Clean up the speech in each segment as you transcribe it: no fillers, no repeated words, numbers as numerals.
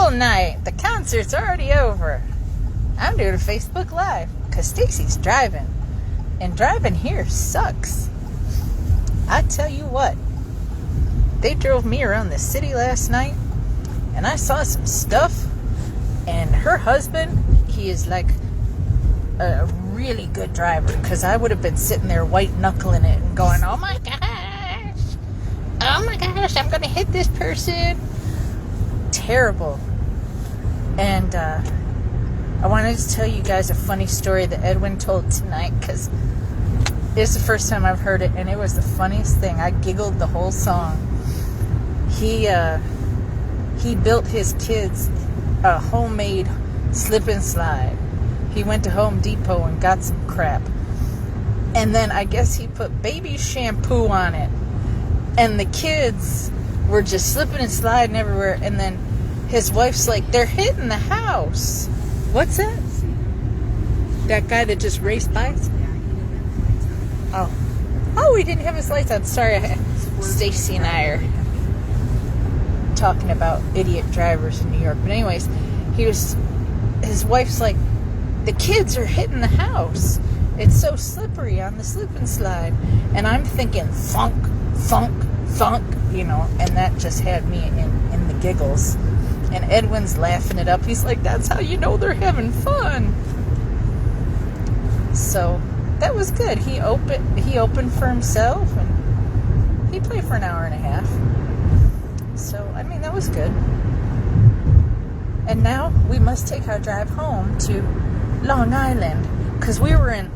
cool night. The concert's already over. I'm doing a Facebook Live because Stacy's driving. And driving here sucks. I tell you what. They drove me around the city last night. And I saw some stuff. And her husband, he is like a really good driver. Because I would have been sitting there white knuckling it and going, oh my gosh. Oh my gosh, I'm going to hit this person. Terrible. And I wanted to tell you guys a funny story that Edwin told tonight, because it's the first time I've heard it, and it was the funniest thing. I giggled the whole song. He built his kids a homemade slip and slide. He went to Home Depot and got some crap, and then I guess he put baby shampoo on it, and the kids were just slipping and sliding everywhere. And then his wife's like, they're hitting the house. What's that? That guy that just raced by? Oh, he didn't have his lights on. Sorry, Stacy and I are talking about idiot drivers in New York. But anyways, his wife's like, the kids are hitting the house. It's so slippery on the slip and slide. And I'm thinking, funk, funk, funk, and that just had me in the giggles. And Edwin's laughing it up. He's like, that's how you know they're having fun. So that was good. He opened for himself, and he played for an hour and a half. So, I mean, that was good. And now we must take our drive home to Long Island, because we were in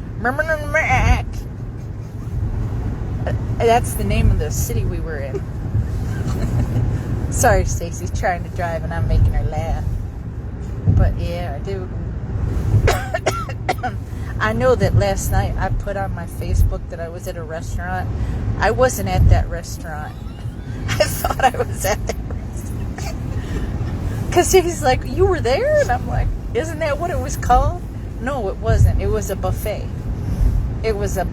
that's the name of the city we were in. Sorry, Stacy's trying to drive and I'm making her laugh. But yeah, dude. I know that last night I put on my Facebook that I was at a restaurant. I wasn't at that restaurant. I thought I was at that restaurant. Because he's like, you were there? And I'm like, isn't that what it was called? No, it wasn't. It was a buffet. It was a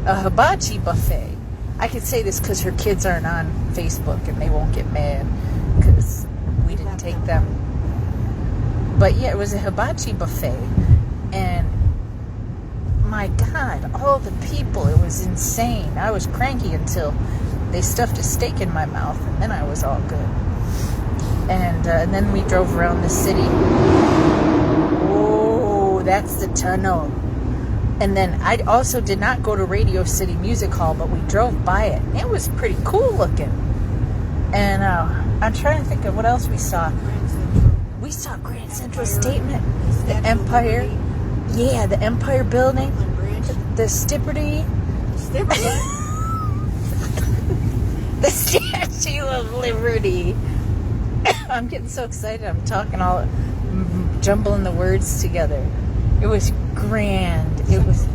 hibachi buffet. I can say this because her kids aren't on Facebook and they won't get mad because we didn't take them. But yeah, it was a hibachi buffet. And my God, all the people, it was insane. I was cranky until they stuffed a steak in my mouth, and then I was all good. And then we drove around the city. Oh, that's the tunnel. And then I also did not go to Radio City Music Hall, but we drove by it. It was pretty cool looking. And I'm trying to think of what else we saw. We saw Grand Central Statement, the Empire. Yeah, the Empire Building. The Stipperty. The Statue of Liberty. I'm getting so excited. I'm talking all, jumbling the words together. It was grand. It was,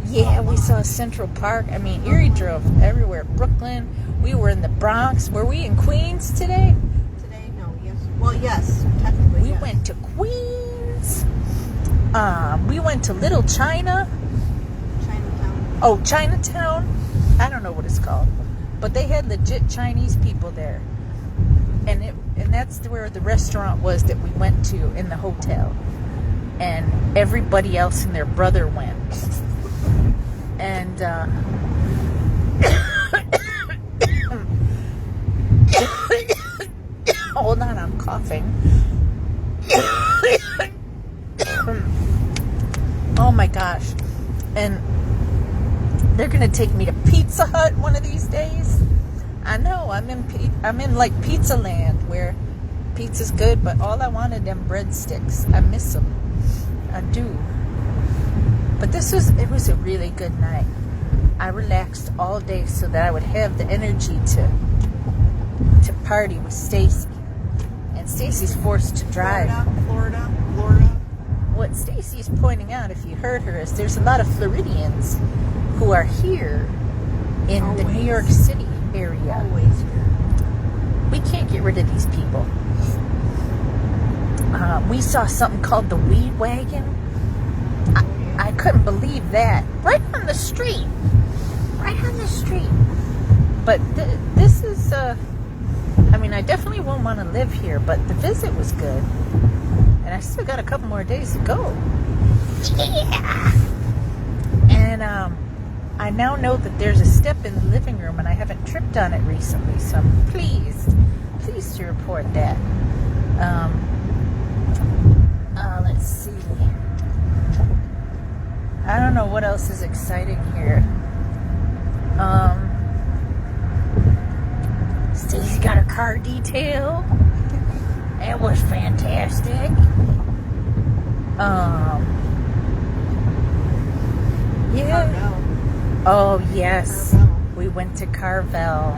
yeah, we saw Central Park. I mean, Erie drove everywhere. Brooklyn. We were in the Bronx. Were we in Queens today? Today, no, yes. Well, yes, technically, We went to Queens. We went to Little China. Chinatown. Oh, Chinatown. I don't know what it's called. But they had legit Chinese people there. And that's where the restaurant was that we went to in the hotel. And everybody else and their brother went. And hold on, I'm coughing. Oh my gosh. And they're gonna take me to Pizza Hut one of these days. I know, I'm in like Pizza Land, where pizza's good, but all I wanted them breadsticks. I miss them. I do. But it was a really good night. I relaxed all day so that I would have the energy to party with Stacy. And Stacy's forced to drive. Florida. What Stacy's pointing out, if you heard her, is there's a lot of Floridians who are here in the New York City area. Always. We can't get rid of these people. We saw something called the Weed Wagon. I couldn't believe that. Right on the street. But this is I mean, I definitely won't want to live here, but the visit was good. And I still got a couple more days to go. Yeah! And I now know that there's a step in the living room, and I haven't tripped on it recently, so I'm pleased to report that. Let's see. I don't know what else is exciting here. Stacey got her car detailed. It was fantastic. Yeah. Carvel. Oh, yes. Carvel. We went to Carvel.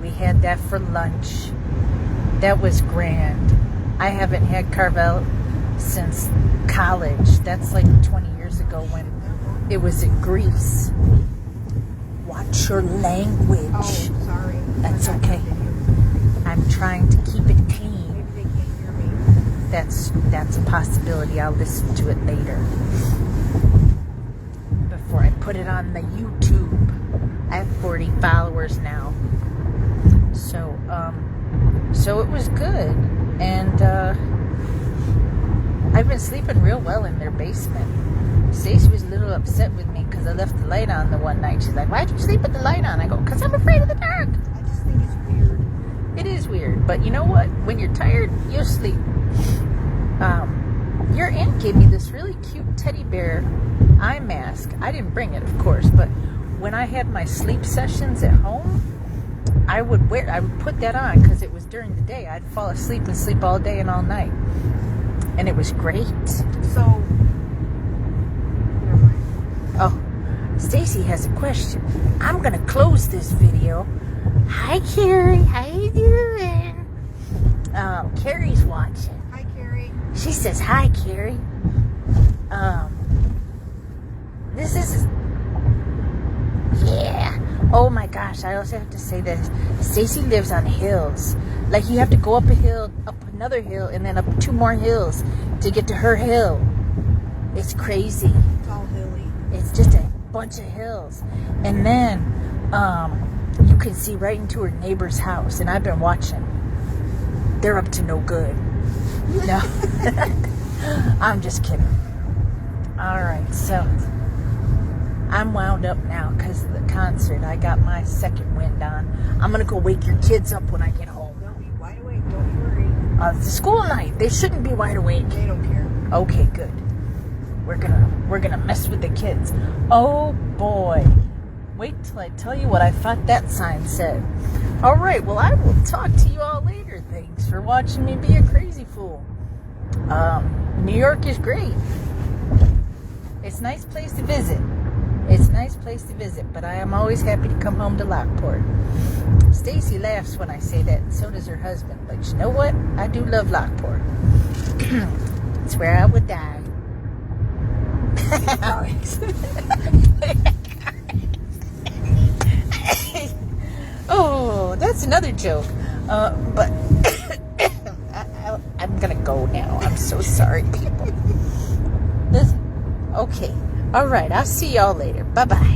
We had that for lunch. That was grand. I haven't had Carvel since college. That's like 20 years ago when it was in Greece. Watch your language. Oh, sorry. That's okay. I'm trying to keep it clean. Maybe they can't hear me. That's a possibility. I'll listen to it later. Before I put it on the YouTube. I have 40 followers now. So it was good. And I've been sleeping real well in their basement. Stacey was a little upset with me because I left the light on the one night. She's like, why'd you sleep with the light on? I go, because I'm afraid of the dark. I just think it's weird. It is weird, but you know what? When you're tired, you'll sleep. Your aunt gave me this really cute teddy bear eye mask. I didn't bring it, of course, but when I had my sleep sessions at home, I would put that on because it was during the day. I'd fall asleep and sleep all day and all night. And it was great. So, never mind. Oh, Stacey has a question. I'm going to close this video. Hi, Carrie. How you doing? Carrie's watching. Hi, Carrie. She says, hi, Carrie. This is... Yeah. Oh, my gosh. I also have to say this. Stacey lives on hills. Like, you have to go up a hill, up another hill, and then up 2 more hills to get to her hill. It's crazy. It's all hilly. It's just a bunch of hills. And then you can see right into her neighbor's house. And I've been watching. They're up to no good. No. I'm just kidding. Alright, so I'm wound up now because of the concert. I got my second wind on. I'm going to go wake your kids up when I get home. They'll be wide awake. Don't you worry. It's a school night. They shouldn't be wide awake. They don't care. Okay, good. We're gonna mess with the kids. Oh boy. Wait till I tell you what I thought that sign said. Alright, well, I will talk to you all later. Thanks for watching me be a crazy fool. New York is great. It's a nice place to visit. But I am always happy to come home to Lockport. Stacey laughs when I say that, and so does her husband. But you know what? I do love Lockport. It's where I would die. Oh, that's another joke. But I'm gonna go now. I'm so sorry, people. Okay. All right. I'll see y'all later. Bye-bye.